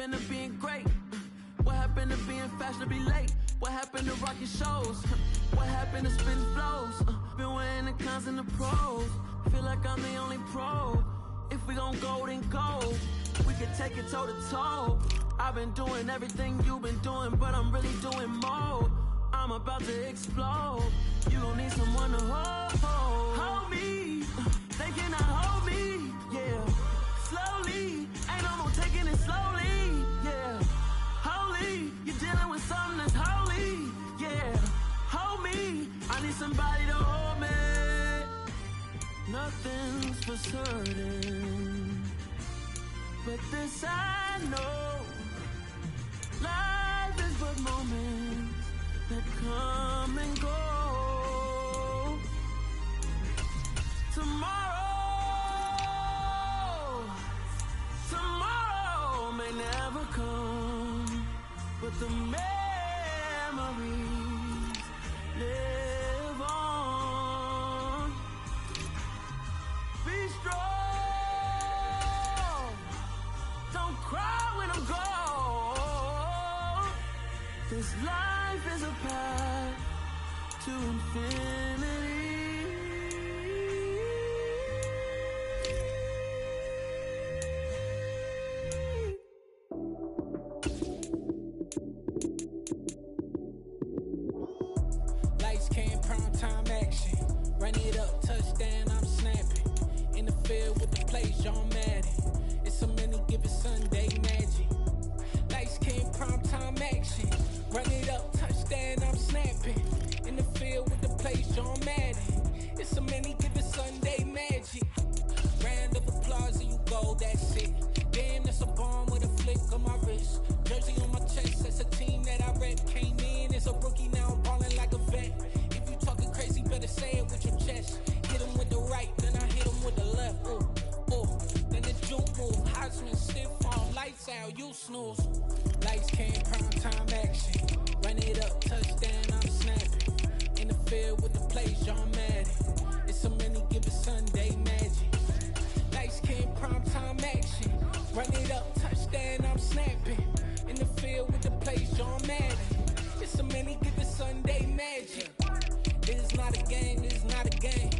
happened to being great? What happened to being fashionably late? What happened to rocking shows? What happened to spitting flows? Been weighing the cons and the pros. Feel like I'm the only pro. If we gon' go, then go. We can take it toe to toe. I've been doing everything you've been doing, but I'm really doing more. I'm about to explode. You gon' need someone to hold me. They cannot hold me, yeah. Slowly, ain't no more taking it slowly, yeah. Holy, you're dealing with something that's holy, yeah. Hold me, I need somebody to hold me. Nothing's for certain, but this I know. Life is but moments that come and go. Tomorrow may never come, but the memories live on. Be strong, don't cry when I'm gone. This life is a path to infinity. Lights came, prime time action. Run it up, touchdown, I'm snapping. In the field with the plays, John Madden. It's a many given Sunday magic. Lights came, prime time action. Run it up, touchdown, I'm snapping. In the field with the plays, John Madden. It's a many given Sunday magic. Round of applause and you go, that's it. Damn, that's a bomb with a flick on my wrist. Jersey on my chest, that's a team that I rep. Came in as a rookie, now I'm ballin' like a vet. If you talking crazy, better say it with your chest. Hit him with the right, then I hit him with the left. Ooh, ooh, then the juke move. Heisman stiff arm, lights out, you snooze. Lights came, prime time action. Run it up, touchdown, I'm snapping. In the field with the plays, John Madden. It's a many given Sunday magic. Lights came, prime time action. Run it up, touchdown, I'm snapping. In the field with the plays, John Madden. It's a many given Sunday magic. It is not a game, it is not a game.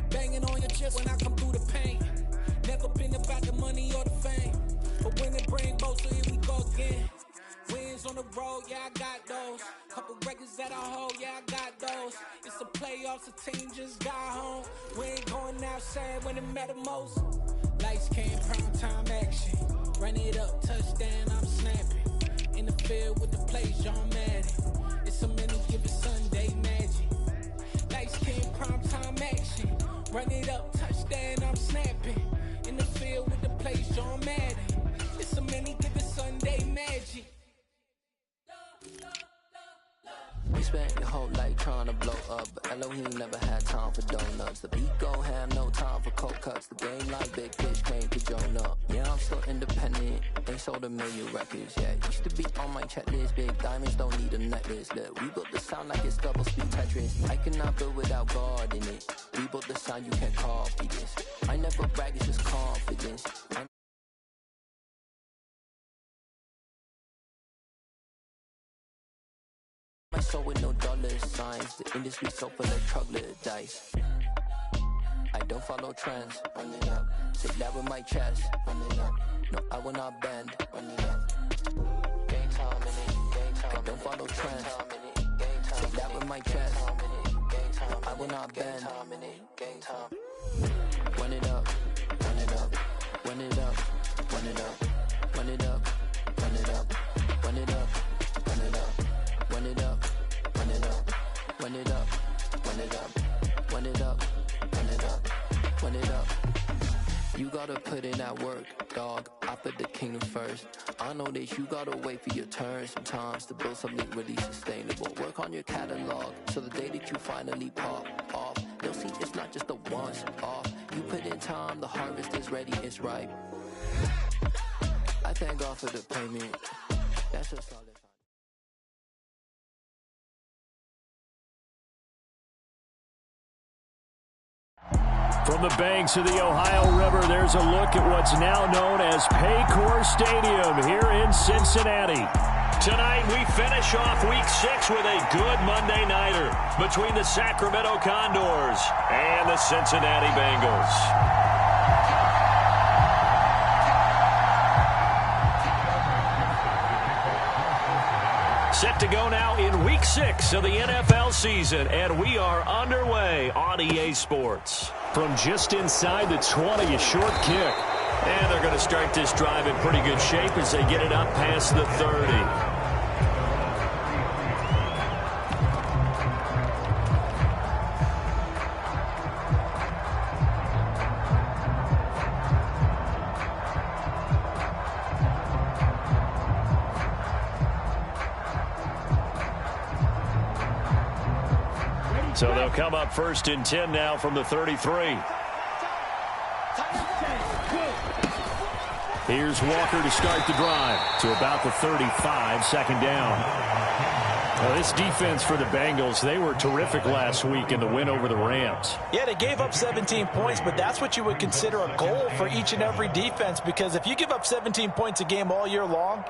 Banging on your chest when I come through the pain. Never been about the money or the fame, but when it bring both, so here we go again. Wins on the road, yeah, I got those. Couple records that I hold, yeah, I got those. It's the playoffs, the team just got home. We ain't going outside when it matter most. Lights came, prime time action. Run it up, touchdown, I'm snapping. In the field with the plays, John Madden. It's a many given Sunday magic. Lights came, prime time action. Run it up, touchdown, I'm snapping. In the field with the plays, John Madden. It's a many given Sunday magic. You spent your whole life trying to blow up, but Elohim never had time for donuts. The beat gon' have no time for cold cuts. The game like big fish came to Jonah. Yeah, I'm still independent, ain't sold a million records yet. Used to be on my checklist, big diamonds don't need a necklace. Look, we built the sound like it's double speed Tetris. I cannot build without God in it. We built the sound, you can't copy this. I never brag, it's just confidence. My soul with no dollar signs. The industry so full of troglodytes. I don't follow trends. Run it up. Sit that with my chest. Run it up. No, I will not bend. Run it up. Game time in it. Game time. I don't follow trends. Sit that with my chest. No, I will not bend. Game time. Run it up. Run it up. Run it up. Run it up. Run it up. Run it up. Run it up. Run it up. Run it up, run it up, run it up, run it up, run it up, run it up, run it up. You gotta put in that work, dog. I put the kingdom first. I know that you gotta wait for your turn sometimes to build something really sustainable. Work on your catalog, so the day that you finally pop off, they'll see it's not just a once off. You put in time, the harvest is ready, it's ripe. I thank God for the payment. That's just all. From From the banks of the Ohio River, there's a look at what's now known as Paycor Stadium here in Cincinnati. Tonight, we finish off Week 6 with a good Monday nighter between the Sacramento Condors and the Cincinnati Bengals. Set to go now in Week 6 of the NFL season, and we are underway on EA Sports. From just inside the 20, a short kick. And they're going to start this drive in pretty good shape as they get it up past the 30. So they'll come up first and 10 now from the 33. Here's Walker to start the drive to about the 35, second down. Now, this defense for the Bengals, they were terrific last week in the win over the Rams. Yeah, they gave up 17 points, but that's what you would consider a goal for each and every defense, because if you give up 17 points a game all year long,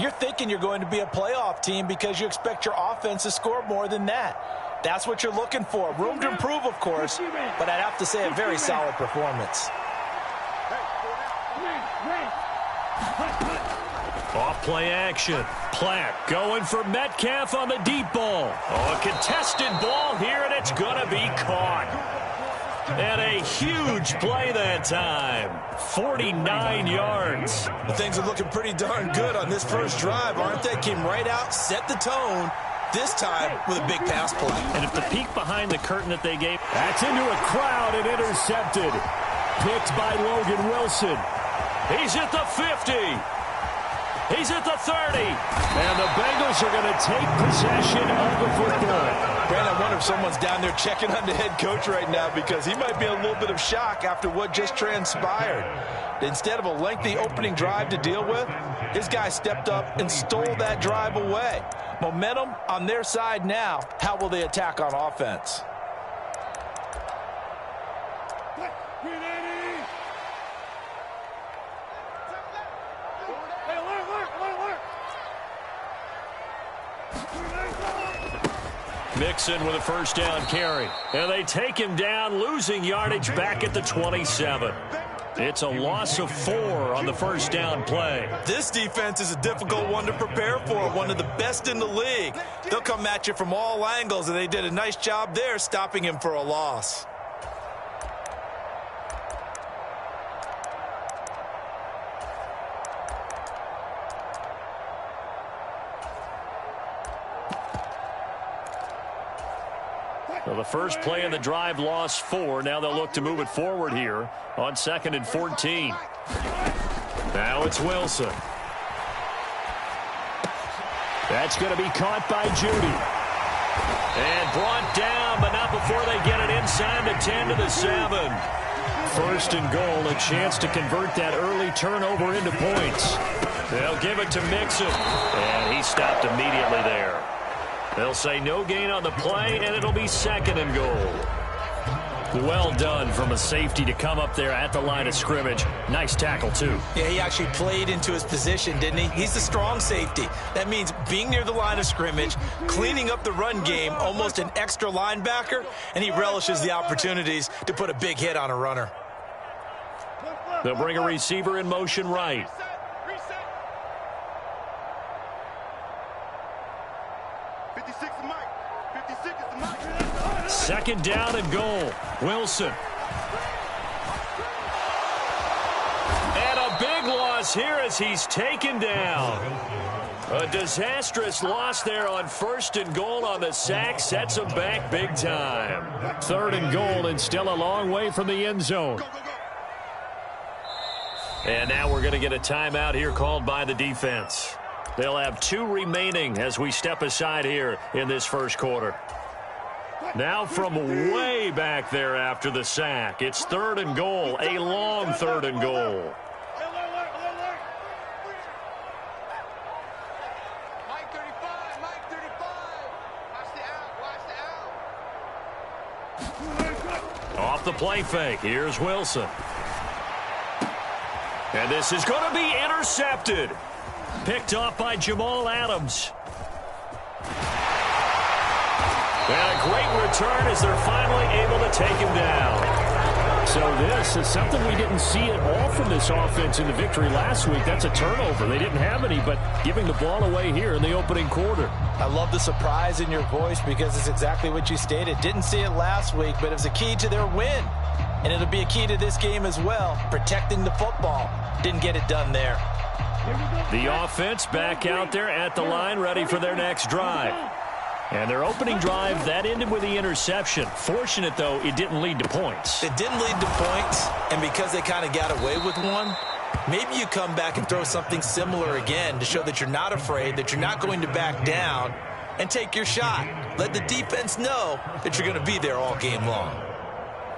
you're thinking you're going to be a playoff team because you expect your offense to score more than that. That's what you're looking for. Room to improve, of course, but I'd have to say a very solid performance. Off play action. Platt going for Metcalf on the deep ball. Oh, a contested ball here, and it's going to be caught. And a huge play that time. 49 yards. Well, things are looking pretty darn good on this first drive, aren't they? Came right out, set the tone. This time with a big pass play. And if the peek behind the curtain that they gave, that's into a crowd and intercepted. Picked by Logan Wilson. He's at the 50. He's at the 30. And the Bengals are going to take possession of the football. Brandon, I wonder if someone's down there checking on the head coach right now, because he might be in a little bit of shock after what just transpired. Instead of a lengthy opening drive to deal with, his guy stepped up and stole that drive away. Momentum on their side now. How will they attack on offense? Mixon with a first down carry. And they take him down, losing yardage back at the 27. It's a loss of 4 on the first down play. This defense is a difficult one to prepare for, one of the best in the league. They'll come at you from all angles, and they did a nice job there stopping him for a loss. Well, the first play of the drive lost 4. Now they'll look to move it forward here on 2nd and 14. Now it's Wilson. That's going to be caught by Judy. And brought down, but not before they get it inside the 10 to the 7. First and goal, a chance to convert that early turnover into points. They'll give it to Mixon. And he stopped immediately there. They'll say no gain on the play, and it'll be 2nd and goal. Well done from a safety to come up there at the line of scrimmage. Nice tackle, too. Yeah, he actually played into his position, didn't he? He's the strong safety. That means being near the line of scrimmage, cleaning up the run game, almost an extra linebacker, and he relishes the opportunities to put a big hit on a runner. They'll bring a receiver in motion right. Second down and goal. Wilson. And a big loss here as he's taken down. A disastrous loss there on 1st and goal on the sack. Sets him back big time. 3rd and goal, and still a long way from the end zone. And now we're going to get a timeout here called by the defense. They'll have 2 remaining as we step aside here in this first quarter. Now from way back there after the sack, it's 3rd and goal, a long 3rd and goal. Mike 35, Mike 35. Watch the out, watch the out. Off Off the play fake, here's Wilson. And this is going to be intercepted. Picked off by Jamal Adams. And a great return as they're finally able to take him down. So this is something we didn't see at all from this offense in the victory last week. That's a turnover. They didn't have any, but giving the ball away here in the opening quarter. I love the surprise in your voice because it's exactly what you stated. Didn't see it last week, but it was a key to their win. And it'll be a key to this game as well, protecting the football. Didn't get it done there. The offense back out there at the line, ready for their next drive. And their opening drive, that ended with the interception. Fortunate, though, it didn't lead to points. It didn't lead to points, and because they kind of got away with one, maybe you come back and throw something similar again to show that you're not afraid, that you're not going to back down, and take your shot. Let the defense know that you're going to be there all game long.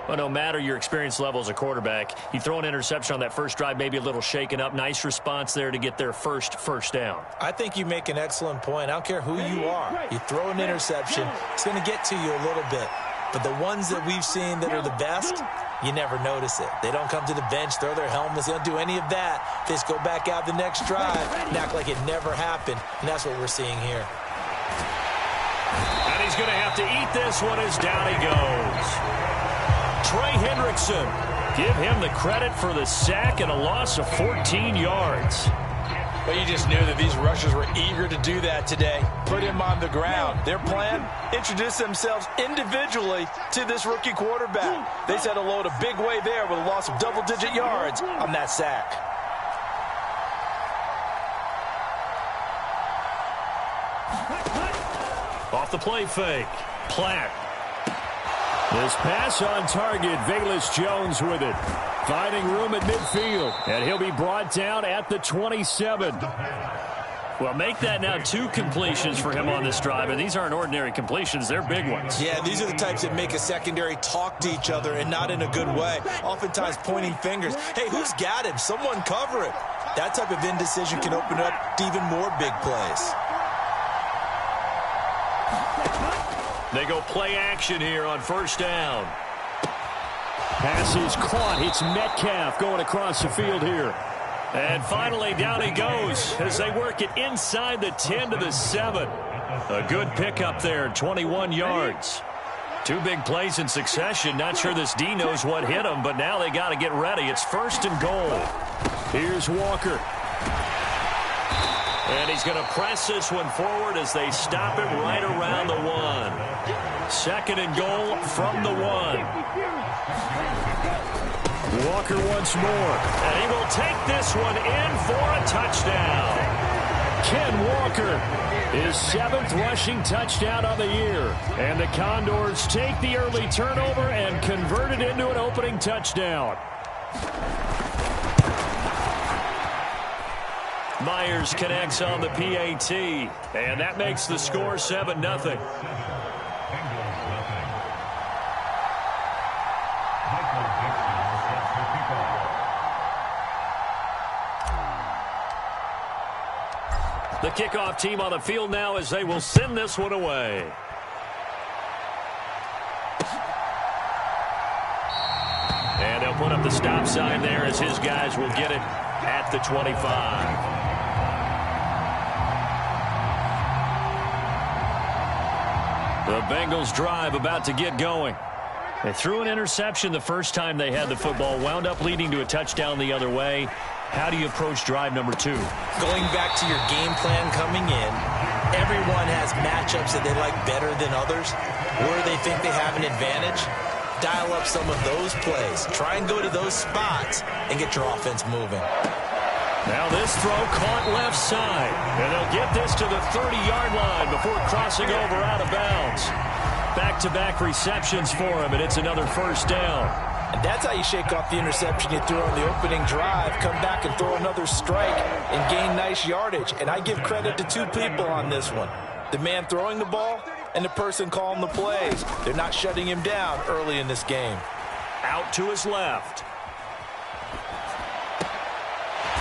Well, no matter your experience level as a quarterback, you throw an interception on that first drive, maybe a little shaken up. Nice response there to get their first down. I think you make an excellent point. I don't care who you are. You throw an interception, it's going to get to you a little bit. But the ones that we've seen that are the best, you never notice it. They don't come to the bench, throw their helmets. They don't do any of that. They just go back out the next drive and act like it never happened. And that's what we're seeing here. And he's going to have to eat this one as down he goes. Trey Hendrickson, give him the credit for the sack and a loss of 14 yards. Well, you just knew that these rushers were eager to do that today. Put him on the ground. Their plan, introduce themselves individually to this rookie quarterback. They said hello to Big Way there with a loss of double-digit yards on that sack. Off the play fake, Platt. This pass on target, Velus Jones with it. Finding room at midfield, and he'll be brought down at the 27. Well, make that now 2 completions for him on this drive, and these aren't ordinary completions. They're big ones. Yeah, these are the types that make a secondary talk to each other and not in a good way. Oftentimes pointing fingers. Hey, who's got him? Someone cover it. That type of indecision can open up to even more big plays. They go play action here on first down. Pass is caught. It's Metcalf going across the field here. And finally, down he goes as they work it inside the 10 to the 7. A good pickup there, 21 yards. 2 big plays in succession. Not sure this D knows what hit him, but now they got to get ready. It's first and goal. Here's Walker. And he's going to press this one forward as they stop it right around the 1. Second and goal from the 1. Walker once more. And he will take this one in for a touchdown. Ken Walker, his 7th rushing touchdown on the year. And the Condors take the early turnover and convert it into an opening touchdown. Myers connects on the PAT, and that makes the score 7-0. The kickoff team on the field now as they will send this one away. And they'll put up the stop sign there as his guys will get it at the 25. The Bengals drive about to get going. They threw an interception the first time they had the football, wound up leading to a touchdown the other way. How do you approach drive number 2? Going back to your game plan coming in, everyone has matchups that they like better than others. Where they think they have an advantage, dial up some of those plays. Try and go to those spots and get your offense moving. Now this throw caught left side, and they'll get this to the 30-yard line before crossing over out of bounds. Back-to-back receptions for him, and it's another first down. And that's how you shake off the interception you threw on the opening drive, come back and throw another strike and gain nice yardage. And I give credit to 2 people on this one. The man throwing the ball and the person calling the plays. They're not shutting him down early in this game. Out to his left.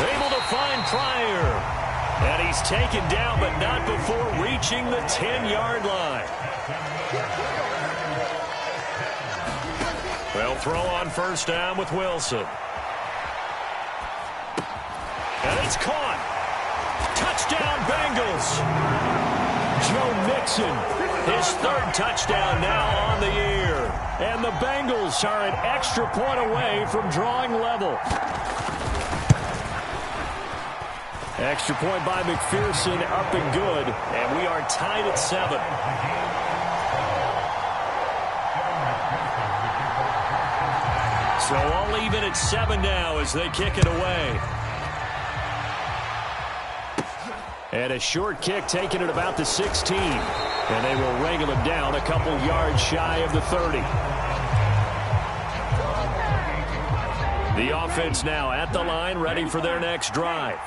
Able to find Pryor. And he's taken down, but not before reaching the 10-yard line. They'll throw on first down with Wilson. And it's caught. Touchdown, Bengals. Joe Mixon, his third touchdown now on the year. And the Bengals are an extra point away from drawing level. Extra point by McPherson, up and good. And we are tied at 7. So all even at 7 now as they kick it away. And a short kick taken at about the 16. And they will wrangle him down a couple yards shy of the 30. The offense now at the line, ready for their next drive.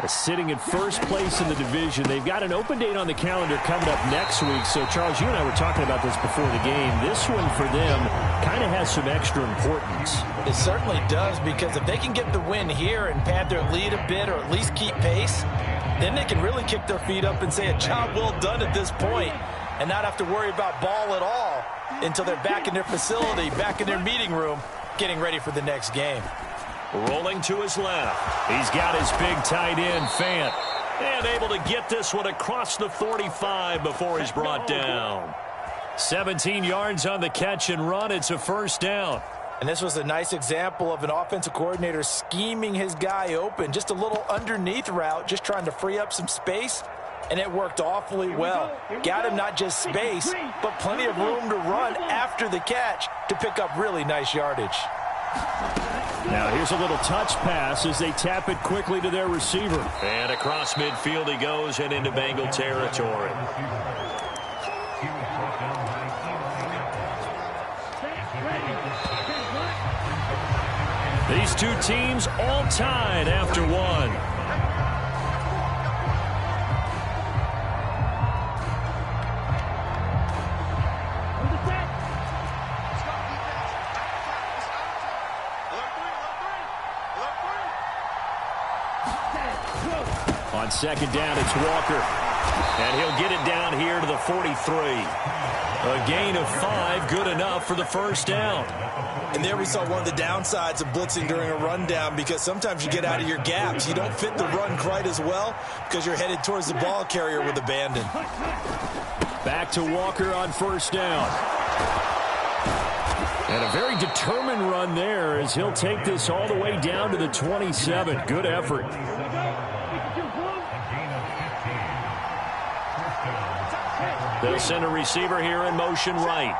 Sitting in first place in the division. They've got an open date on the calendar coming up next week. So, Charles, you and I were talking about this before the game. This one for them kind of has some extra importance. It certainly does, because if they can get the win here and pad their lead a bit or at least keep pace, then they can really kick their feet up and say a job well done at this point and not have to worry about ball at all until they're back in their facility, back in their meeting room, getting ready for the next game. Rolling to his left. He's got his big tight end, Fant. And able to get this one across the 45 before he's brought down. 17 yards on the catch and run. It's a first down. And this was a nice example of an offensive coordinator scheming his guy open. Just a little underneath route, just trying to free up some space. And it worked awfully well. Got him not just space, but plenty of room to run after the catch to pick up really nice yardage. Now here's a little touch pass as they tap it quickly to their receiver. And across midfield he goes and into Bengal territory. These two teams all tied after one. On second down, it's Walker. And he'll get it down here to the 43. A gain of 5, good enough for the first down. And there we saw one of the downsides of blitzing during a rundown, because sometimes you get out of your gaps. You don't fit the run quite as well because you're headed towards the ball carrier with abandon. Back to Walker on first down. And a very determined run there as he'll take this all the way down to the 27. Good effort. They'll send a receiver here in motion right.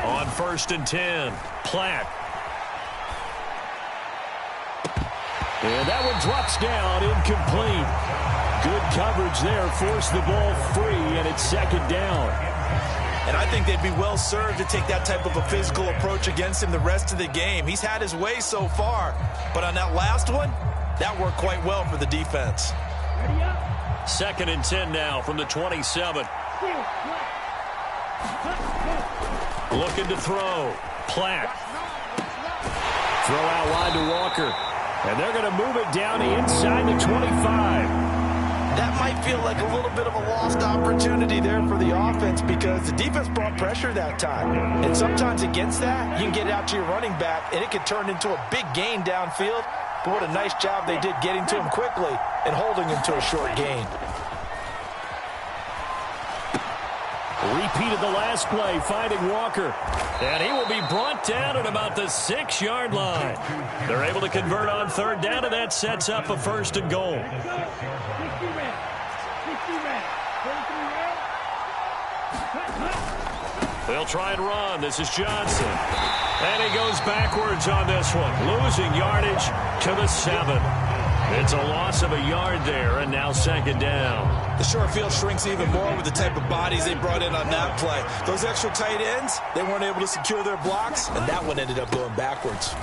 On first and 10, Platt. And that one drops down, incomplete. Good coverage there, forced the ball free, and it's second down. And I think they'd be well served to take that type of a physical approach against him the rest of the game. He's had his way so far, but on that last one, that worked quite well for the defense. Second and 10 now from the 27. Looking to throw. Platt. Throw out wide to Walker. And they're going to move it down to inside the 25. That might feel like a little bit of a lost opportunity there for the offense, because the defense brought pressure that time. And sometimes against that, you can get out to your running back, and it could turn into a big gain downfield. But what a nice job they did getting to him quickly and holding him to a short gain. Repeated the last play, finding Walker. And he will be brought down at about the 6-yard line. They're able to convert on third down, and that sets up a first and goal. They'll try and run. This is Johnson. And he goes backwards on this one, losing yardage to the 7. It's a loss of a yard there, and now second down. The short field shrinks even more with the type of bodies they brought in on that play. Those extra tight ends, they weren't able to secure their blocks, and that one ended up going backwards.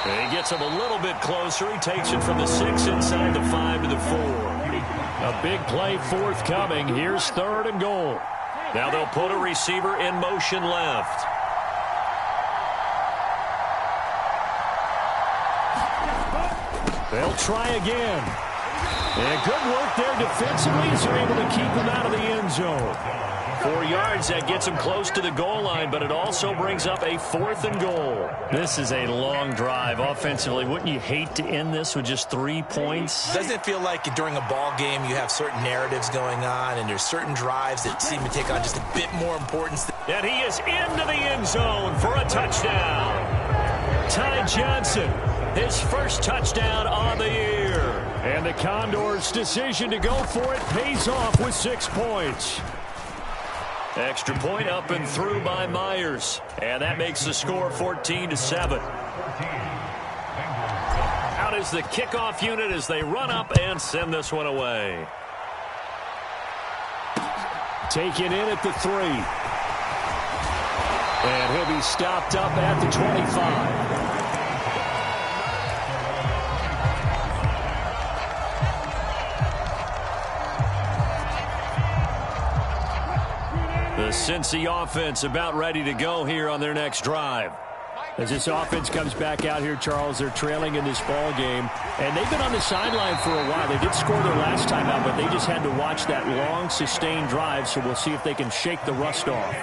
And he gets him a little bit closer. He takes it from the 6 inside the 5 to the 4. A big play forthcoming. Here's third and goal. Now they'll put a receiver in motion left. They'll try again. And good work there defensively as they're able to keep him out of the end zone. 4 yards, that gets him close to the goal line, but it also brings up a 4th and goal. This is a long drive offensively. Wouldn't you hate to end this with just 3 points? Doesn't it feel like during a ball game you have certain narratives going on and there's certain drives that seem to take on just a bit more importance? And he is into the end zone for a touchdown. Ty Johnson, his first touchdown on the year. And the Condors' decision to go for it pays off with 6 points. Extra point up and through by Myers. And that makes the score 14-7. Out is the kickoff unit as they run up and send this one away. Taken in at the 3. And he'll be stopped up at the 25. The Cincy offense about ready to go here on their next drive. As this offense comes back out here, Charles, they're trailing in this ball game. And they've been on the sideline for a while. They did score their last time out, but they just had to watch that long, sustained drive. So we'll see if they can shake the rust off.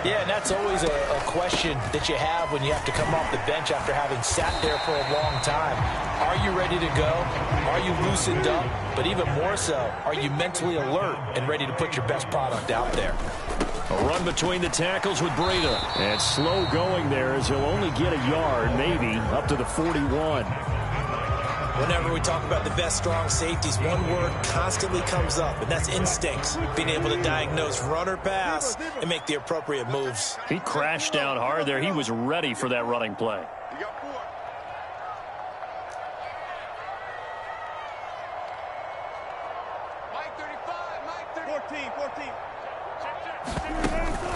Yeah, and that's always a question that you have when you have to come off the bench after having sat there for a long time. Are you ready to go? Are you loosened up? But even more so, are you mentally alert and ready to put your best product out there? A run between the tackles with Breda. And slow going there as he'll only get a yard, maybe, up to the 41. Whenever we talk about the best strong safeties, one word constantly comes up, and that's instincts. Being able to diagnose run or pass and make the appropriate moves. He crashed down hard there. He was ready for that running play. You got 4. Mike 35, Mike 30. 14.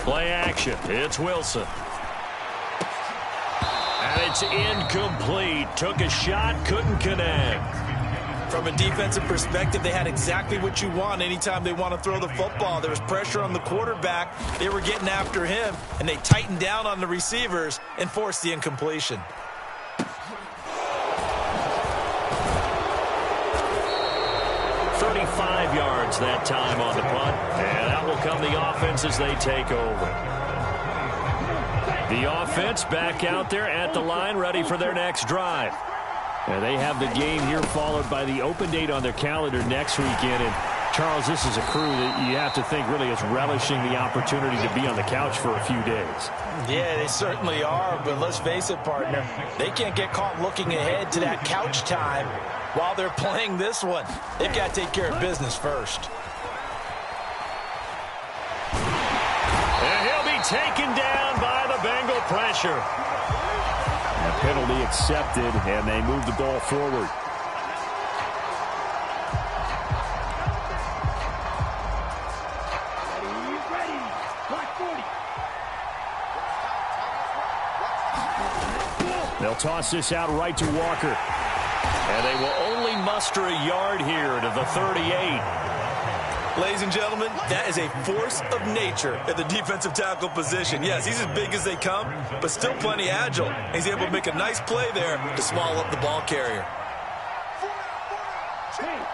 Play action. It's Wilson. And it's incomplete. Took a shot, couldn't connect. From a defensive perspective, they had exactly what you want anytime they want to throw the football. There was pressure on the quarterback. They were getting after him, and they tightened down on the receivers and forced the incompletion. Yards that time on the punt, and out will come the offense as they take over. The offense back out there at the line, ready for their next drive. And they have the game here followed by the open date on their calendar next weekend. And Charles, this is a crew that you have to think really is relishing the opportunity to be on the couch for a few days. Yeah, they certainly are, but let's face it, partner, they can't get caught looking ahead to that couch time while they're playing this one. They've got to take care of business first. And he'll be taken down by the Bengal pressure. A penalty accepted, and they move the ball forward. They'll toss this out right to Walker. And they will only muster a yard here to the 38. Ladies and gentlemen, that is a force of nature at the defensive tackle position. Yes, he's as big as they come, but still plenty agile. He's able to make a nice play there to swallow up the ball carrier.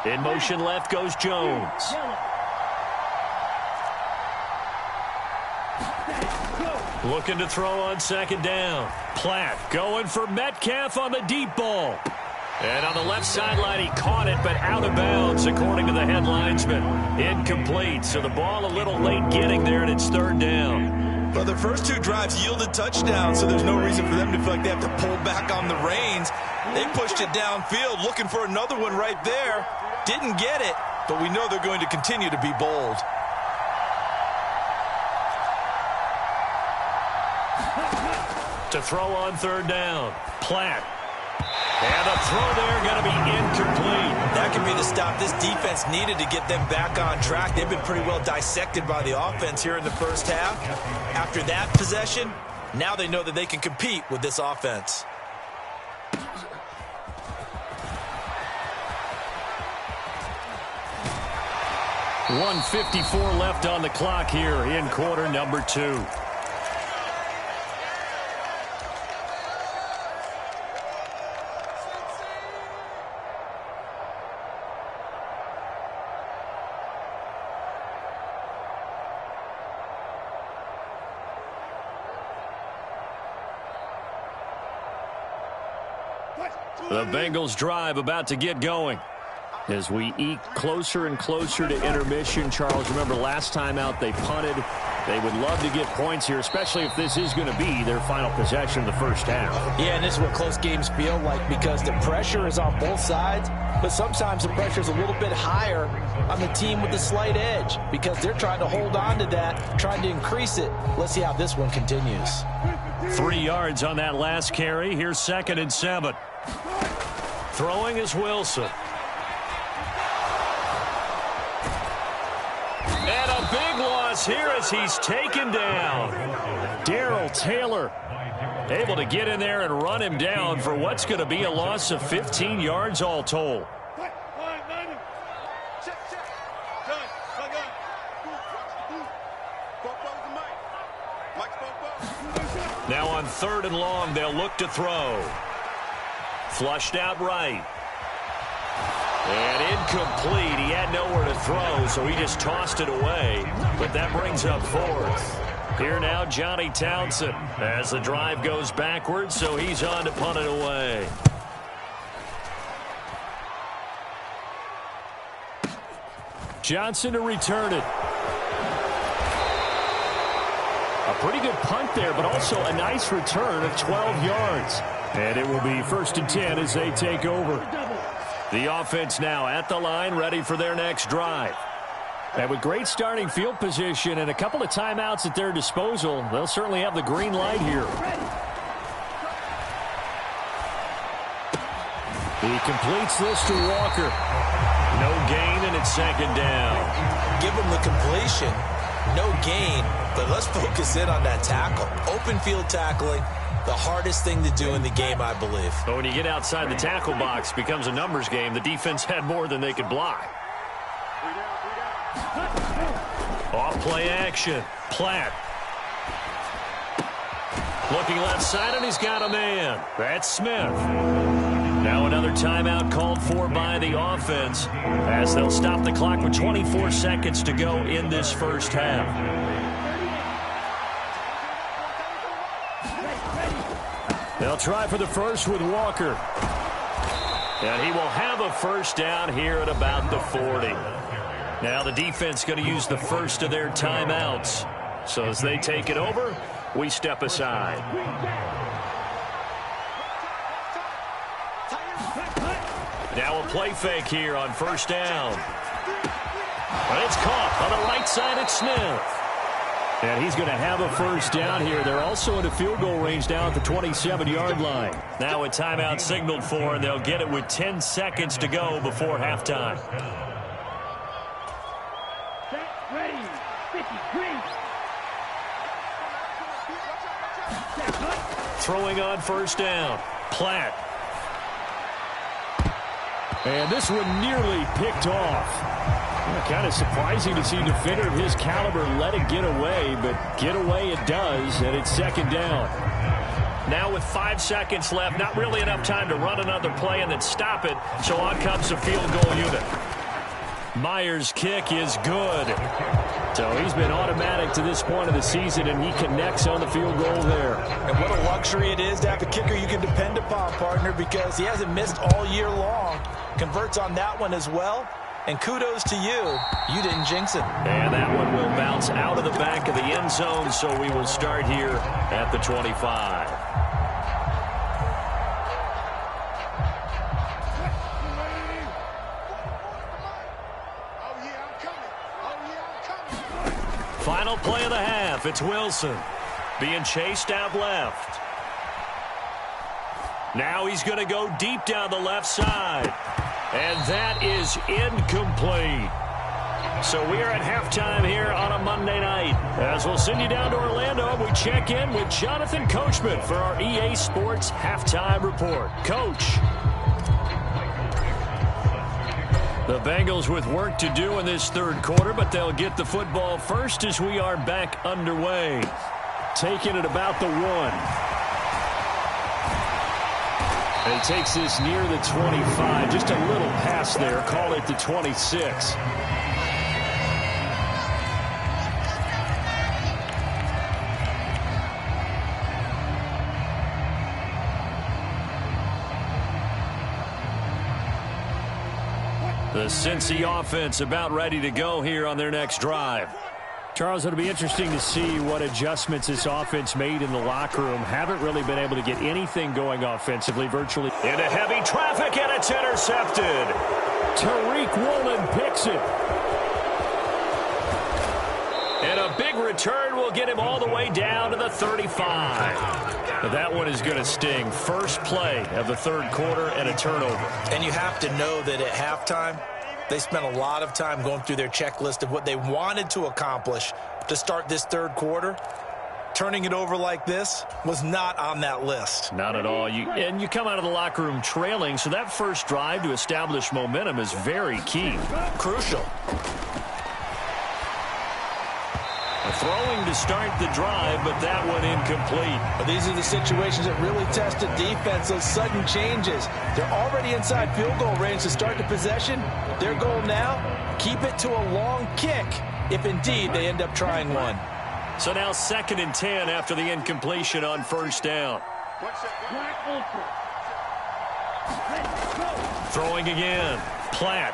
In motion left goes Jones. Looking to throw on second down. Platt going for Metcalf on the deep ball. And on the left sideline, he caught it, but out of bounds, according to the head linesman. Incomplete, so the ball a little late getting there, and it's third down. Well, their first 2 drives yielded touchdowns, so there's no reason for them to feel like they have to pull back on the reins. They pushed it downfield, looking for another one right there. Didn't get it, but we know they're going to continue to be bold. To throw on third down, Platt. And the throw there going to be incomplete. That could be the stop this defense needed to get them back on track. They've been pretty well dissected by the offense here in the first half. After that possession, now they know that they can compete with this offense. .154 left on the clock here in quarter number 2. The Bengals drive about to get going. As we eke closer and closer to intermission, Charles, remember last time out they punted. They would love to get points here, especially if this is going to be their final possession of the first half. Yeah, and this is what close games feel like because the pressure is on both sides, but sometimes the pressure is a little bit higher on the team with the slight edge because they're trying to hold on to that, trying to increase it. Let's see how this one continues. 3 yards on that last carry. Here's 2nd and 7. Throwing is Wilson. And a big loss here as he's taken down. Darrell Taylor able to get in there and run him down for what's going to be a loss of 15 yards all told. Now on 3rd and long, they'll look to throw. Flushed out right. And incomplete. He had nowhere to throw, so he just tossed it away. But that brings up 4th. Here now, Johnny Townsend as the drive goes backwards, so he's on to punt it away. Johnson to return it. A pretty good punt there, but also a nice return of 12 yards. And it will be 1st and 10 as they take over. The offense now at the line, ready for their next drive. And with great starting field position and a couple of timeouts at their disposal, they'll certainly have the green light here. He completes this to Walker. No gain, and it's 2nd down. Give him the completion. No gain, but let's focus in on that tackle. Open field tackling, the hardest thing to do in the game, I believe. But when you get outside the tackle box, it becomes a numbers game. The defense had more than they could block. Off play action. Platt. Looking left side, and he's got a man. That's Smith. Now another timeout called for by the offense as they'll stop the clock with 24 seconds to go in this first half. They'll try for the first with Walker. And he will have a first down here at about the 40. Now the defense going to use the first of their timeouts. So as they take it over, we step aside. Now a play fake here on 1st down. But it's caught on the right side. It's Smith. And he's going to have a first down here. They're also in a field goal range down at the 27-yard line. Now a timeout signaled for, and they'll get it with 10 seconds to go before halftime. Ready, 53. Throwing on 1st down. Platt. And this one nearly picked off. Kind of surprising to see a defender of his caliber let it get away, but get away it does, and it's 2nd down. Now with 5 seconds left, not really enough time to run another play and then stop it, so on comes the field goal unit. Myers' kick is good. So he's been automatic to this point of the season, and he connects on the field goal there. And what a luxury it is to have a kicker you can depend upon, partner, because he hasn't missed all year long. Converts on that one as well. And kudos to you. You didn't jinx it. And that one will bounce out of the back of the end zone, so we will start here at the 25. Final play of the half. It's Wilson being chased out left. Now he's going to go deep down the left side. And that is incomplete. So we are at halftime here on a Monday night. As we'll send you down to Orlando, we check in with Jonathan Coachman for our EA Sports Halftime Report. Coach. The Bengals with work to do in this 3rd quarter, but they'll get the football first as we are back underway. Taking it about the 1. And he takes this near the 25. Just a little pass there. Call it the 26. The Cincy offense about ready to go here on their next drive. Charles, it'll be interesting to see what adjustments this offense made in the locker room. Haven't really been able to get anything going offensively virtually. Into heavy traffic, and it's intercepted. Tariq Woolen picks it. And a big return will get him all the way down to the 35. That one is going to sting. First play of the third quarter and a turnover. And you have to know that at halftime, they spent a lot of time going through their checklist of what they wanted to accomplish to start this third quarter. Turning it over like this was not on that list. Not at all. And you come out of the locker room trailing, so that first drive to establish momentum is very key. Crucial. Throwing to start the drive, but that one incomplete. But these are the situations that really test a defense, those sudden changes. They're already inside field goal range to start the possession. Their goal now, keep it to a long kick, if indeed they end up trying one. So now 2nd and 10 after the incompletion on first down. Throwing again. Platt.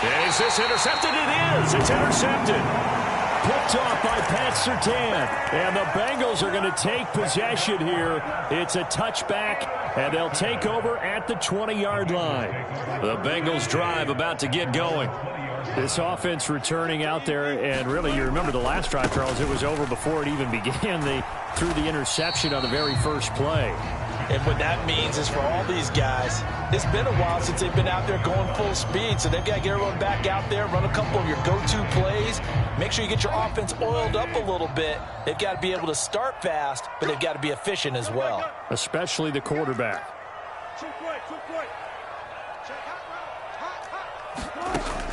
And is this intercepted? It is. It's intercepted. Picked off by Pat Surtain. And the Bengals are going to take possession here. It's a touchback, and they'll take over at the 20-yard line. The Bengals drive about to get going. This offense returning out there, and really, you remember the last drive, Charles, it was over before it even began. They threw the interception on the very first play. And what that means is for all these guys, it's been a while since they've been out there going full speed, so they've got to get everyone back out there, run a couple of your go-to plays, make sure you get your offense oiled up a little bit. They've got to be able to start fast, but they've got to be efficient as well. Especially the quarterback.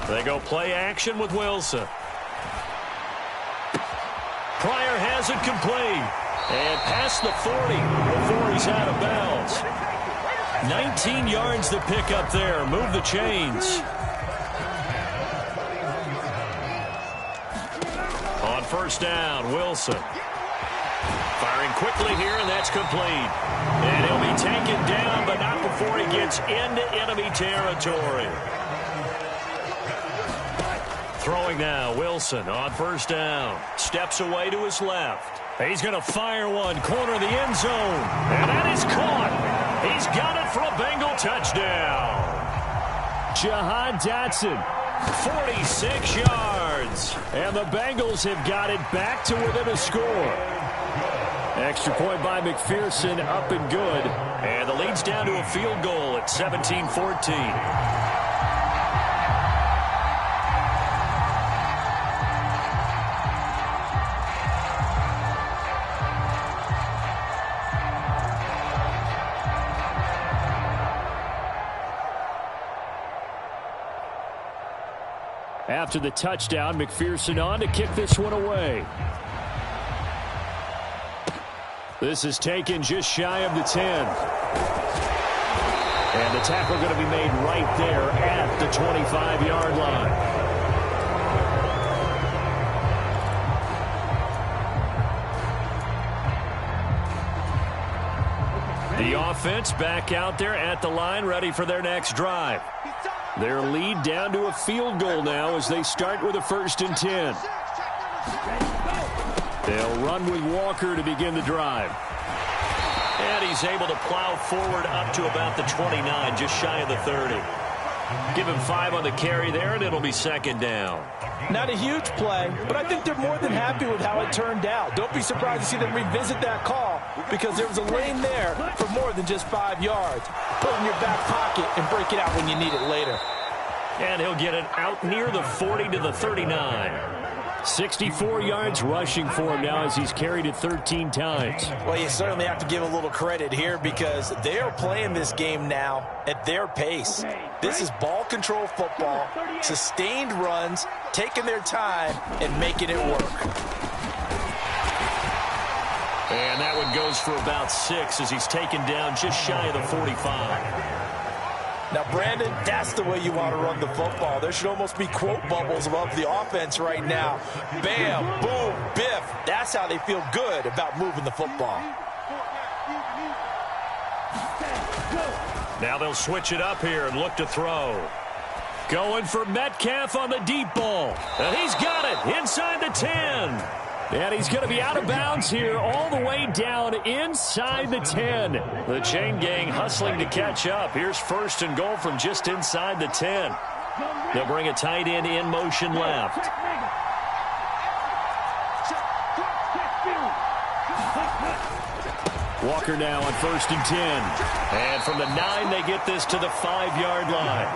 They go play action with Wilson. Pryor has it complete. And past the 40 before he's out of bounds. 19 yards to pick up there. Move the chains. On first down, Wilson. Firing quickly here, and that's complete. And he'll be taken down, but not before he gets into enemy territory. Throwing now, Wilson on first down. Steps away to his left. He's going to fire one, corner of the end zone. And that is caught. He's got it for a Bengal touchdown. Jahan Dotson. 46 yards. And the Bengals have got it back to within a score. Extra point by McPherson, up and good. And the lead's down to a field goal at 17-14. After the touchdown, McPherson on to kick this one away. This is taken just shy of the 10. And the tackle going to be made right there at the 25-yard line. The offense back out there at the line, ready for their next drive. Their lead down to a field goal now as they start with a 1st and 10. They'll run with Walker to begin the drive. And he's able to plow forward up to about the 29, just shy of the 30. Give him 5 on the carry there, and it'll be 2nd down. Not a huge play, but I think they're more than happy with how it turned out. Don't be surprised to see them revisit that call because there was a lane there for more than just 5 yards. Put it in your back pocket and break it out when you need it later. And he'll get it out near the 40 to the 39. 64 yards rushing for him now as he's carried it 13 times. Well, you certainly have to give a little credit here because they are playing this game now at their pace. This is ball control football, sustained runs, taking their time, and making it work. And that one goes for about 6 as he's taken down just shy of the 45. Now, Brandon, that's the way you want to run the football. There should almost be quote bubbles above the offense right now. Bam, boom, biff. That's how they feel good about moving the football. Now they'll switch it up here and look to throw. Going for Metcalf on the deep ball. And he's got it inside the 10. And he's going to be out of bounds here all the way down inside the 10. The chain gang hustling to catch up. Here's 1st and goal from just inside the 10. They'll bring a tight end in motion left. Walker now on 1st and 10. And from the 9, they get this to the 5-yard line.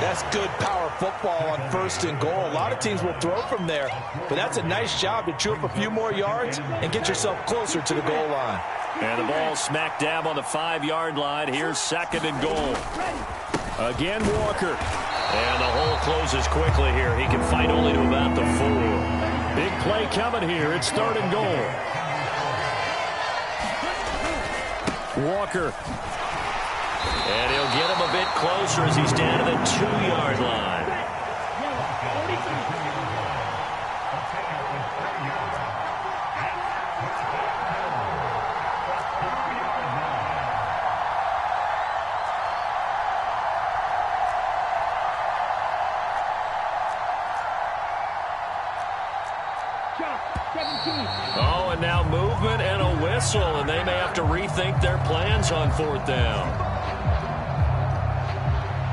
That's good power football on 1st and goal. A lot of teams will throw from there, but that's a nice job to chew up a few more yards and get yourself closer to the goal line. And the ball smack dab on the 5-yard line. Here's 2nd and goal. Again, Walker. And the hole closes quickly here. He can fight only to about the 4. Big play coming here. It's 3rd and goal. Walker. And he'll get him a bit closer as he's down to the 2-yard line. Oh, and now movement and a whistle, and they may have to rethink their plans on 4th down.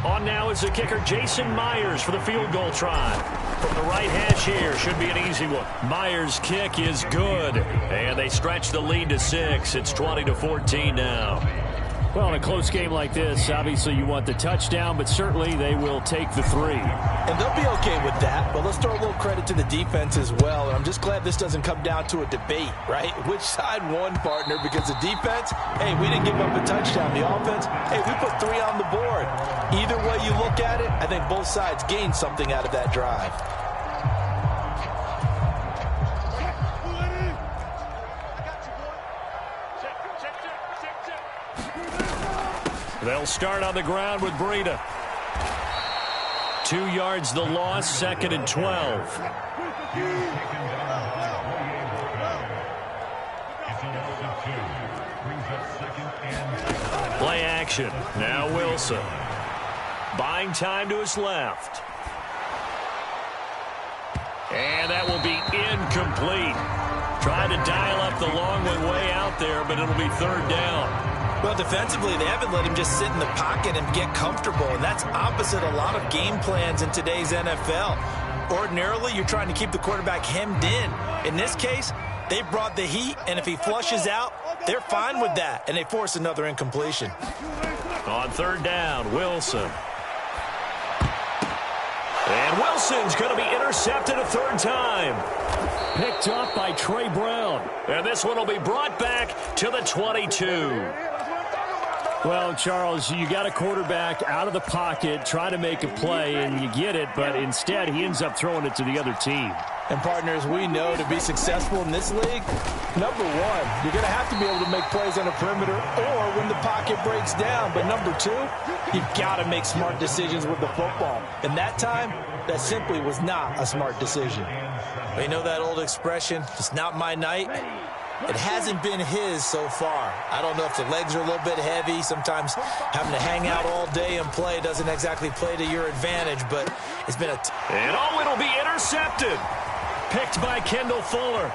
On now is the kicker, Jason Myers, for the field goal try. From the right hash here, should be an easy one. Myers' kick is good, and they stretch the lead to 6. It's 20-14 now. Well, in a close game like this, obviously you want the touchdown, but certainly they will take the 3. And they'll be okay with that, but let's throw a little credit to the defense as well. And I'm just glad this doesn't come down to a debate, right? Which side won, partner? Because the defense, hey, we didn't give up a touchdown. The offense, hey, we put 3 on the board. Either way you look at it, I think both sides gained something out of that drive. They'll start on the ground with Breida. 2 yards the loss, 2nd and 12. Play action. Now Wilson. Buying time to his left. And that will be incomplete. Trying to dial up the long way out there, but it'll be 3rd down. Well, defensively, they haven't let him just sit in the pocket and get comfortable, and that's opposite a lot of game plans in today's NFL. Ordinarily, you're trying to keep the quarterback hemmed in. In this case, they brought the heat, and if he flushes out, they're fine with that, and they force another incompletion. On 3rd down, Wilson. And Wilson's going to be intercepted a 3rd time. Picked up by Trey Brown. And this one will be brought back to the 22. Well, Charles, you got a quarterback out of the pocket trying to make a play, and you get it, but instead he ends up throwing it to the other team. And, partners, we know to be successful in this league, number 1, you're going to have to be able to make plays on the perimeter or when the pocket breaks down. But number 2, you've got to make smart decisions with the football. And that time, that simply was not a smart decision. You know that old expression, it's not my night? It hasn't been his so far. I don't know if the legs are a little bit heavy. Sometimes having to hang out all day and play doesn't exactly play to your advantage, but it's been a... And oh, it'll be intercepted. Picked by Kendall Fuller.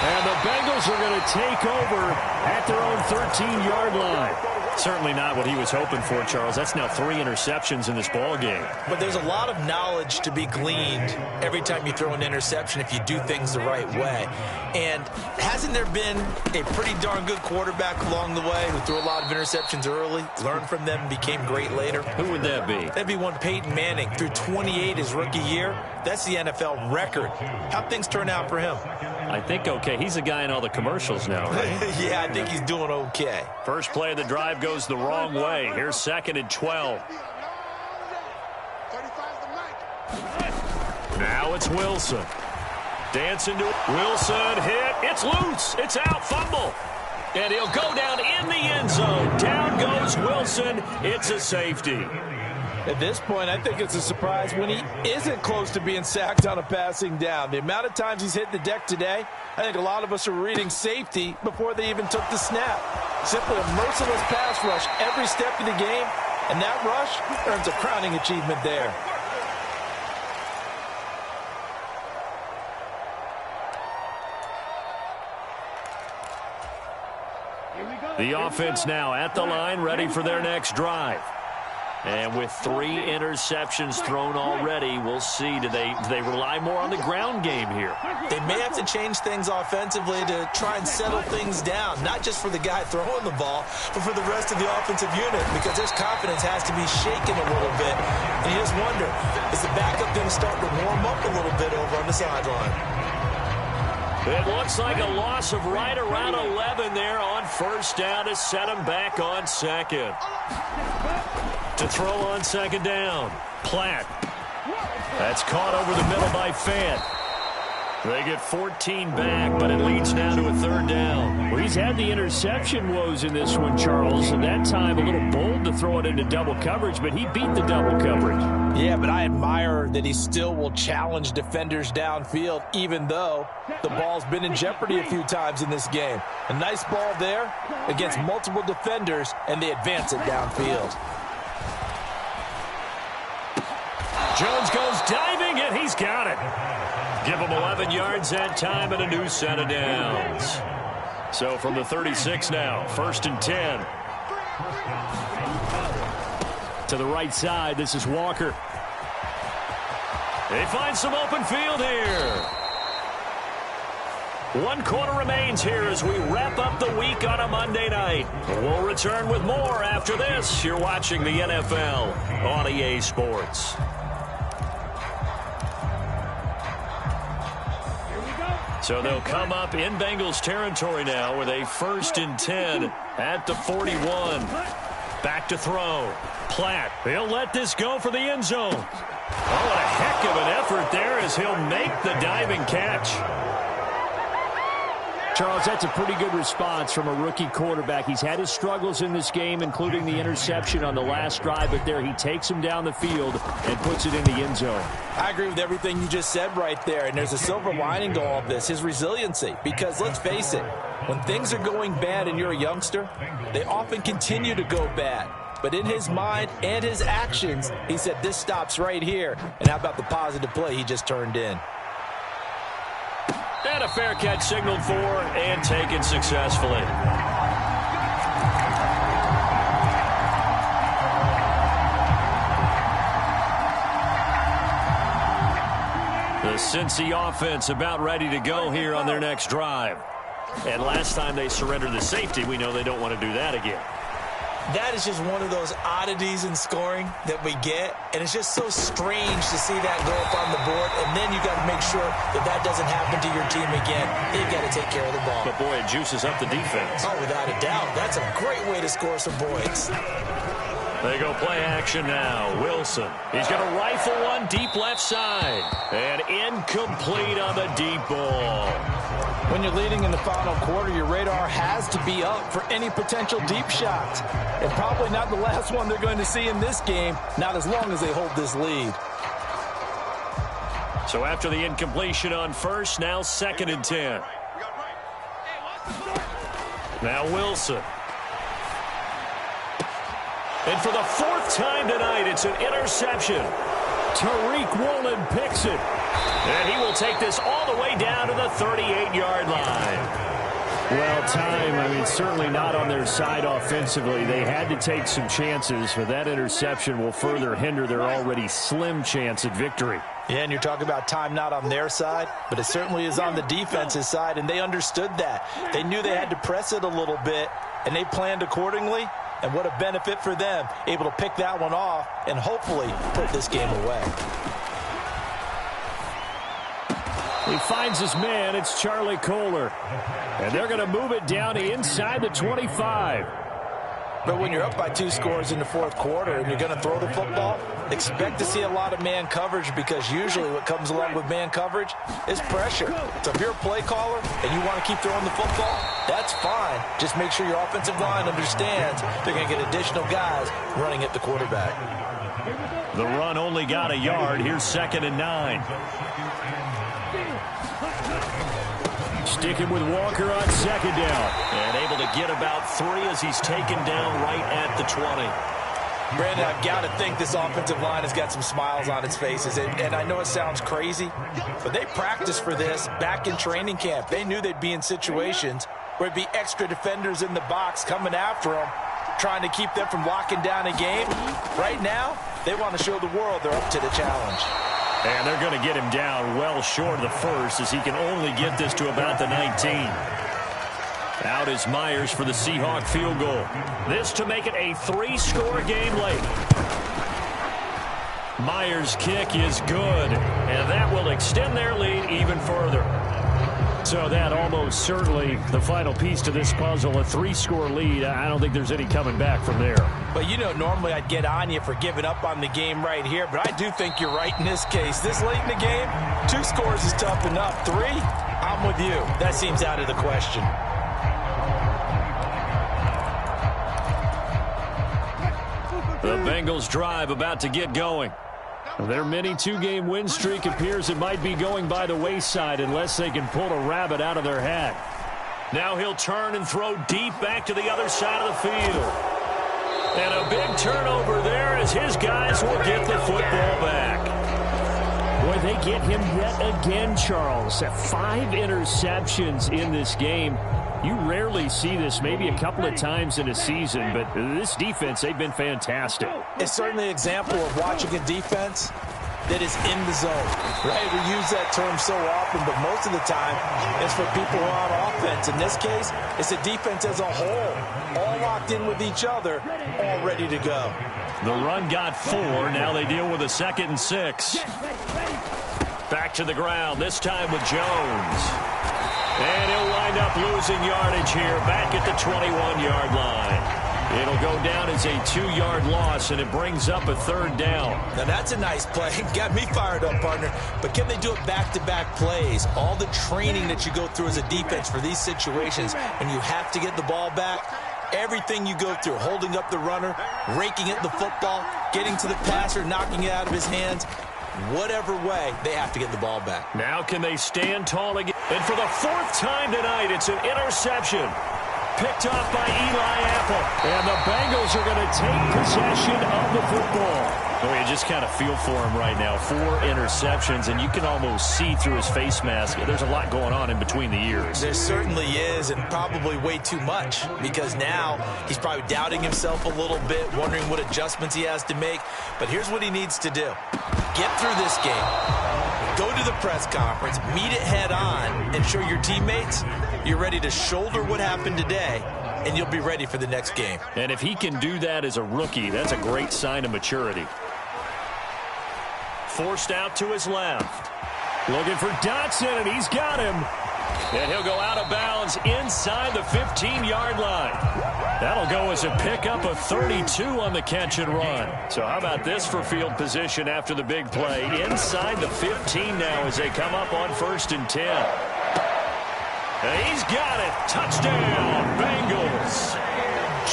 And the Bengals are going to take over at their own 13-yard line. Certainly not what he was hoping for, Charles. That's now 3 interceptions in this ball game. But there's a lot of knowledge to be gleaned every time you throw an interception if you do things the right way. And hasn't there been a pretty darn good quarterback along the way who threw a lot of interceptions early, learned from them, and became great later? Who would that be? That'd be one Peyton Manning. Threw 28 his rookie year. That's the NFL record. How'd things turn out for him? I think okay. He's a guy in all the commercials now, right? Yeah, I think he's doing okay. First play of the drive goes the wrong way. Here's 2nd and 12. Now it's Wilson. Dancing to Wilson, hit. It's loose. It's out. Fumble. And he'll go down in the end zone. Down goes Wilson. It's a safety. At this point, I think it's a surprise when he isn't close to being sacked on a passing down. The amount of times he's hit the deck today, I think a lot of us are reading safety before they even took the snap. Simply a merciless pass rush every step of the game, And that rush earns a crowning achievement there. The offense now at the line, ready for their next drive. And with 3 interceptions thrown already, we'll see. Do they rely more on the ground game here? They may have to change things offensively to try and settle things down, not just for the guy throwing the ball, but for the rest of the offensive unit, because his confidence has to be shaken a little bit. And you just wonder, is the backup going to start to warm up a little bit over on the sideline? It looks like a loss of right around 11 there on first down to set him back on second. To throw on second down, Platt. That's caught over the middle by Fant. They get 14 back, but it leads now to a third down. Well, he's had the interception woes in this one, Charles, and that time a little bold to throw it into double coverage, but he beat the double coverage. Yeah, but I admire that he still will challenge defenders downfield, even though the ball's been in jeopardy a few times in this game. A nice ball there against multiple defenders, and they advance it downfield. Jones goes diving, and he's got it. Give him 11 yards that time and a new set of downs. So from the 36 now, 1st and 10. To the right side, this is Walker. They find some open field here. 1 quarter remains here as we wrap up the week on a Monday night. We'll return with more after this. You're watching the NFL on EA Sports. So they'll come up in Bengals territory now with a 1st and 10 at the 41. Back to throw. Platt. He'll let this go for the end zone. Oh, what a heck of an effort there as he'll make the diving catch. Charles, that's a pretty good response from a rookie quarterback. He's had his struggles in this game, including the interception on the last drive, but there he takes him down the field and puts it in the end zone. I agree with everything you just said right there, and there's a silver lining to all of this, his resiliency. Because let's face it, when things are going bad and you're a youngster, they often continue to go bad. But in his mind and his actions, he said, this stops right here. And how about the positive play he just turned in? And a fair catch signaled for and taken successfully. The Cincy offense about ready to go here on their next drive. And last time they surrendered the safety, we know they don't want to do that again. That is just one of those oddities in scoring that we get, and it's just so strange to see that go up on the board, and then you got to make sure that that doesn't happen to your team again. They've got to take care of the ball. But, boy, it juices up the defense. Oh, without a doubt. That's a great way to score some points. They go play action now. Wilson. He's going to rifle one deep left side. And incomplete on the deep ball. When you're leading in the final quarter, your radar has to be up for any potential deep shots. And probably not the last one they're going to see in this game, not as long as they hold this lead. So after the incompletion on first, now 2nd and 10. Now Wilson. And for the 4th time tonight, it's an interception. Tariq Woolen picks it. And he will take this all the way down to the 38-yard line. Well, time, certainly not on their side offensively. They had to take some chances, but that interception will further hinder their already slim chance at victory. Yeah, and you're talking about time not on their side, but it certainly is on the defense's side, and they understood that. They knew they had to press it a little bit, and they planned accordingly. And what a benefit for them, able to pick that one off and hopefully put this game away. He finds his man. It's Charlie Kohler. And they're going to move it down to inside the 25. But when you're up by 2 scores in the 4th quarter and you're going to throw the football, expect to see a lot of man coverage, because usually what comes along with man coverage is pressure. So if you're a play caller and you want to keep throwing the football, that's fine. Just make sure your offensive line understands they're going to get additional guys running at the quarterback. The run only got a yard. Here's 2nd and 9. Sticking with Walker on 2nd down. And able to get about 3 as he's taken down right at the 20. Brandon, I've got to think this offensive line has got some smiles on its faces. And I know it sounds crazy, but they practiced for this back in training camp. They knew they'd be in situations where there'd be extra defenders in the box coming after them, trying to keep them from locking down a game. Right now, they want to show the world they're up to the challenge. And they're going to get him down well short of the first, as he can only get this to about the 19. Out is Myers for the Seahawk field goal. This to make it a 3-score game late. Myers' kick is good, and that will extend their lead even further. So that almost certainly the final piece to this puzzle, a 3-score lead. I don't think there's any coming back from there. But, you know, normally I'd get on you for giving up on the game right here, but I do think you're right in this case. This late in the game, 2 scores is tough enough. 3, I'm with you. That seems out of the question. The Bengals drive about to get going. Their mini 2-game win streak appears it might be going by the wayside unless they can pull a rabbit out of their hat. Now he'll turn and throw deep back to the other side of the field. And a big turnover there as his guys will get the football back. Boy, they get him yet again, Charles. 5 interceptions in this game. You rarely see this, maybe a couple of times in a season, but this defense, they've been fantastic. It's certainly an example of watching a defense that is in the zone, right? We use that term so often, but most of the time it's for people who are on offense. In this case, it's a defense as a whole, all locked in with each other, all ready to go. The run got 4. Now they deal with a 2nd and 6. Back to the ground, this time with Jones. And he'll wind up losing yardage here back at the 21-yard line. It'll go down as a 2-yard loss, and it brings up a 3rd down. Now that's a nice play. Got me fired up, partner. But can they do it back-to-back plays? All the training that you go through as a defense for these situations, and you have to get the ball back. Everything you go through, holding up the runner, raking at the football, getting to the passer, knocking it out of his hands. Whatever way, they have to get the ball back. Now can they stand tall again? And for the 4th time tonight, it's an interception. Picked off by Eli Apple. And the Bengals are going to take possession of the football. Oh, you just kind of feel for him right now. 4 interceptions, and you can almost see through his face mask. There's a lot going on in between the ears. There certainly is, and probably way too much, because now he's probably doubting himself a little bit, wondering what adjustments he has to make. But here's what he needs to do. Get through this game, go to the press conference, meet it head on, and show your teammates you're ready to shoulder what happened today, and you'll be ready for the next game. And if he can do that as a rookie, that's a great sign of maturity. Forced out to his left. Looking for Dotson, and he's got him. And he'll go out of bounds inside the 15-yard line. That'll go as a pickup of 32 on the catch and run. So how about this for field position after the big play? Inside the 15 now as they come up on 1st and 10. And he's got it. Touchdown, Bengals.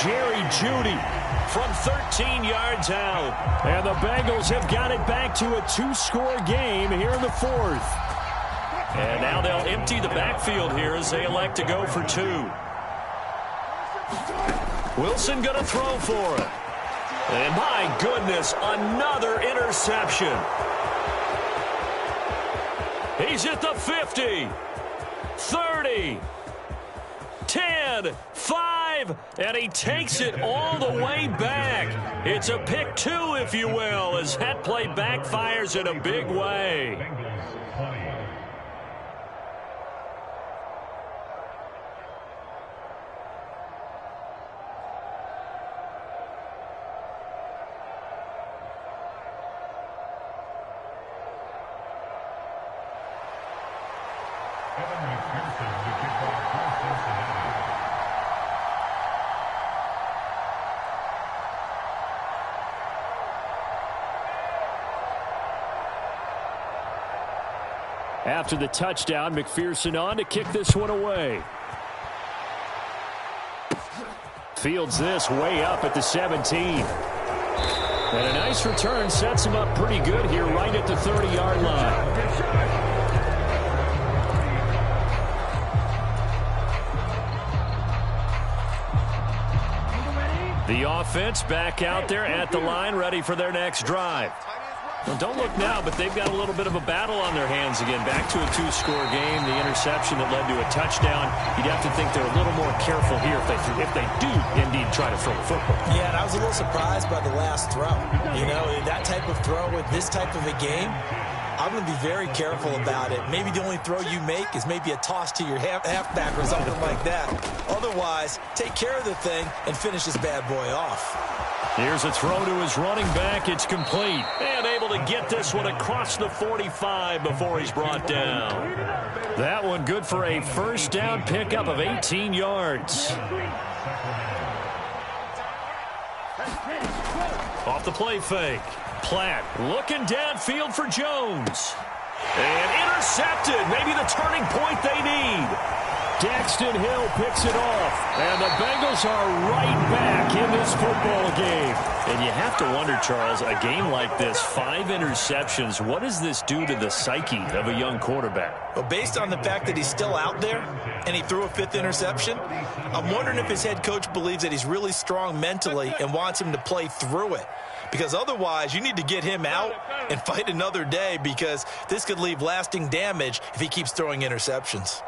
Jerry Jeudy from 13 yards out. And the Bengals have got it back to a 2-score game here in the 4th. And now they'll empty the backfield here as they elect to go for 2. Wilson going to throw for it. And my goodness, another interception. He's at the 50, 30, 10, 5, and he takes it all the way back. It's a pick 2, if you will, as that play backfires in a big way. After the touchdown, McPherson on to kick this one away. Fields this way up at the 17. And a nice return sets him up pretty good here right at the 30-yard line. The offense back out there at the line, ready for their next drive. Well, don't look now, but they've got a little bit of a battle on their hands again. Back to a 2-score game. The interception that led to a touchdown. You'd have to think they're a little more careful here if they do indeed try to throw the football. Yeah, and I was a little surprised by the last throw. You know, that type of throw with this type of a game, I'm going to be very careful about it. Maybe the only throw you make is maybe a toss to your halfback or something like that. Otherwise, take care of the thing and finish this bad boy off. Here's a throw to his running back. It's complete. And able to get this one across the 45 before he's brought down. That one good for a first down pickup of 18 yards. Off the play fake. Platt looking downfield for Jones. And intercepted. Maybe the turning point they need. Daxton Hill picks it off. And the Bengals are right back in this football game. And you have to wonder, Charles, a game like this, 5 interceptions, what does this do to the psyche of a young quarterback? Well, based on the fact that he's still out there and he threw a 5th interception, I'm wondering if his head coach believes that he's really strong mentally and wants him to play through it. Because otherwise, you need to get him out and fight another day, because this could leave lasting damage if he keeps throwing interceptions.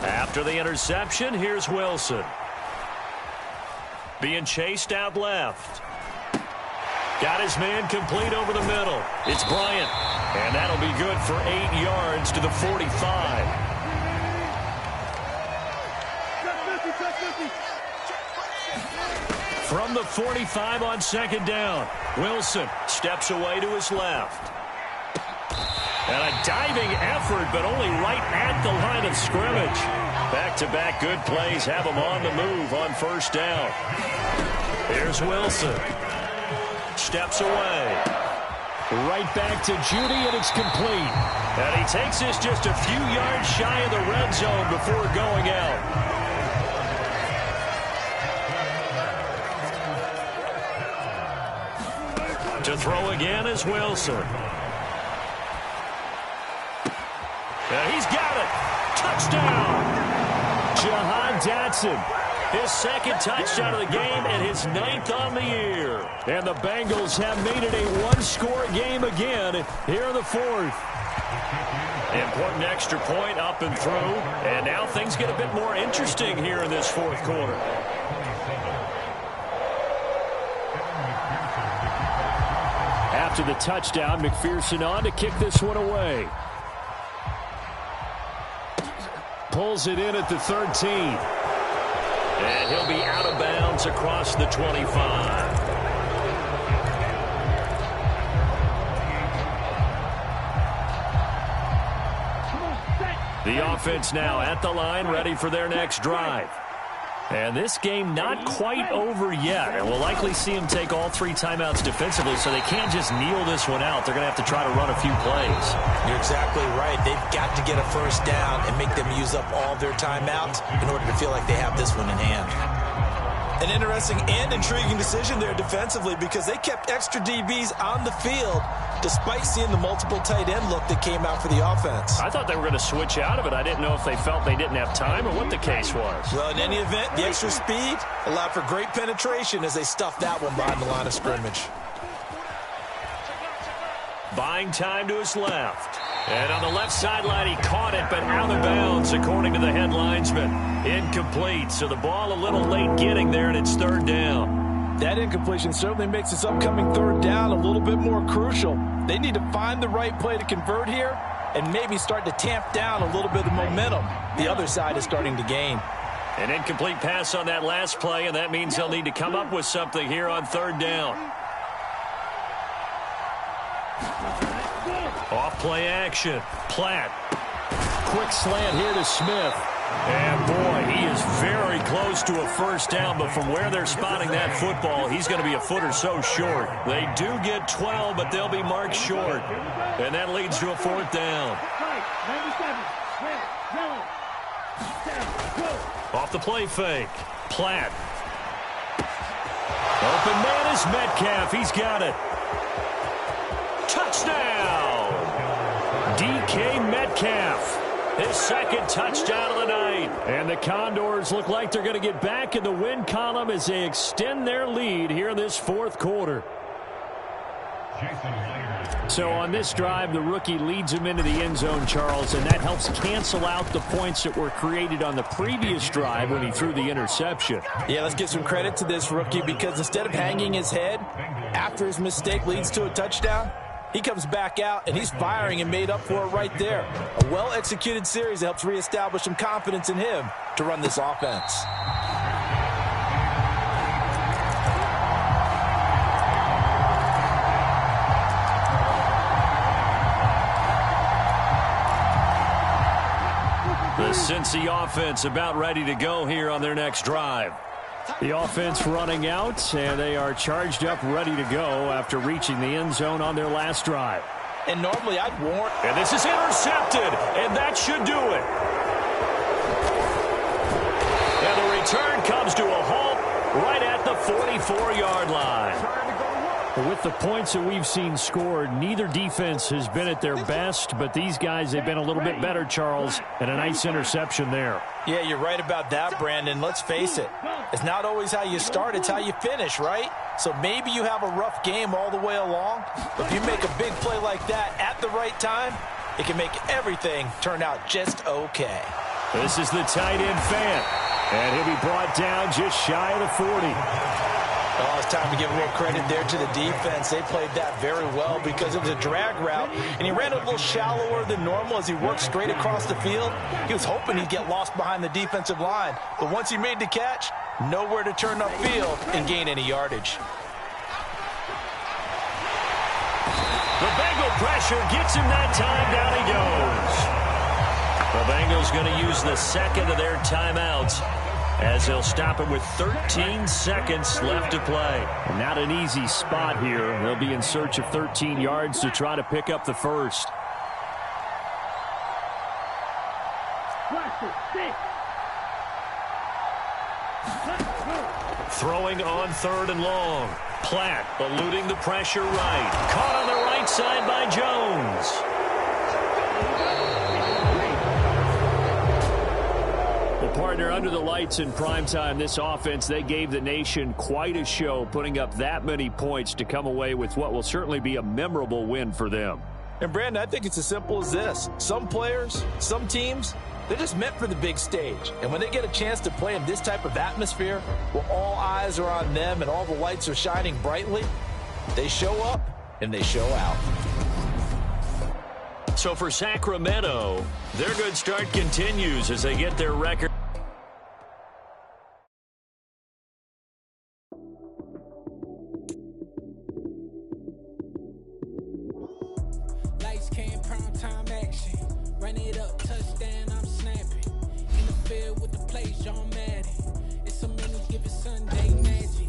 After the interception, here's Wilson. Being chased out left. Got his man complete over the middle. It's Bryant. And that'll be good for 8 yards to the 45. From the 45 on second down, Wilson steps away to his left. And a diving effort, but only right at the line of scrimmage. Back-to-back good plays have him on the move on first down. Here's Wilson. Steps away. Right back to Judy, and it's complete. And he takes this just a few yards shy of the red zone before going out. To throw again is Wilson. And he's got it. Touchdown. Jahan Dotson. His second touchdown of the game and his 9th on the year. And the Bengals have made it a 1-score game again here in the 4th. Important extra point up and through. And now things get a bit more interesting here in this 4th quarter. After the touchdown, McPherson on to kick this one away. Pulls it in at the 13. And he'll be out of bounds across the 25. The offense now at the line, ready for their next drive. And this game not quite over yet. And we'll likely see him take all 3 timeouts defensively, so they can't just kneel this one out. They're going to have to try to run a few plays. You're exactly right. They've got to get a first down and make them use up all their timeouts in order to feel like they have this one in hand. An interesting and intriguing decision there defensively, because they kept extra DBs on the field despite seeing the multiple tight end look that came out for the offense. I thought they were going to switch out of it. I didn't know if they felt they didn't have time or what the case was. Well, in any event, the extra speed allowed for great penetration as they stuffed that one behind the line of scrimmage. Buying time to his left. And on the left sideline, he caught it, but out of bounds, according to the head linesman. Incomplete, so the ball a little late getting there, and it's 3rd down. That incompletion certainly makes this upcoming 3rd down a little bit more crucial. They need to find the right play to convert here and maybe start to tamp down a little bit of momentum the other side is starting to gain. An incomplete pass on that last play, and that means they'll need to come up with something here on 3rd down. Off play action. Platt. Quick slant here to Smith. And boy, he is very close to a first down, but from where they're spotting that football, he's going to be a foot or so short. They do get 12, but they'll be marked short. And that leads to a 4th down. Off the play fake. Platt. Open man is Metcalf. He's got it. Touchdown! DK Metcalf. His second touchdown of the night. And the Condors look like they're going to get back in the win column as they extend their lead here in this fourth quarter. So on this drive, the rookie leads him into the end zone, Charles, and that helps cancel out the points that were created on the previous drive when he threw the interception. Yeah, let's give some credit to this rookie because instead of hanging his head after his mistake leads to a touchdown, he comes back out and he's firing and made up for it right there. A well-executed series that helps reestablish some confidence in him to run this offense. The Cincy offense about ready to go here on their next drive. The offense running out, and they are charged up, ready to go after reaching the end zone on their last drive. And normally I'd warn. And this is intercepted, and that should do it. And the return comes to a halt right at the 44-yard line. With the points that we've seen scored, neither defense has been at their best, but these guys, they've been a little bit better, Charles, and a nice interception there. Yeah, you're right about that, Brandon. Let's face it. It's not always how you start, it's how you finish, right? So maybe you have a rough game all the way along, but if you make a big play like that at the right time, it can make everything turn out just okay. This is the tight end fan, and he'll be brought down just shy of the 40. Oh, it's time to give a little credit there to the defense. They played that very well because it was a drag route, and he ran a little shallower than normal as he worked straight across the field. He was hoping he'd get lost behind the defensive line, but once he made the catch, nowhere to turn upfield and gain any yardage. The Bengal pressure gets him that time. Down he goes. The Bengals going to use the second of their timeouts, as they'll stop it with 13 seconds left to play. Not an easy spot here. They'll be in search of 13 yards to try to pick up the first. Throwing on 3rd and long. Platt eluding the pressure right. Caught on the right side by Jones. Partner, under the lights in primetime, this offense, they gave the nation quite a show, putting up that many points to come away with what will certainly be a memorable win for them. And, Brandon, I think it's as simple as this. Some players, some teams, they're just meant for the big stage. And when they get a chance to play in this type of atmosphere, where all eyes are on them and all the lights are shining brightly, they show up and they show out. So for Sacramento, their good start continues as they get their record. Lights, cam, prime time action. Run it up, touchdown, I'm snapping. In the field with the plays, John Madden. It's so many, give it Sunday magic.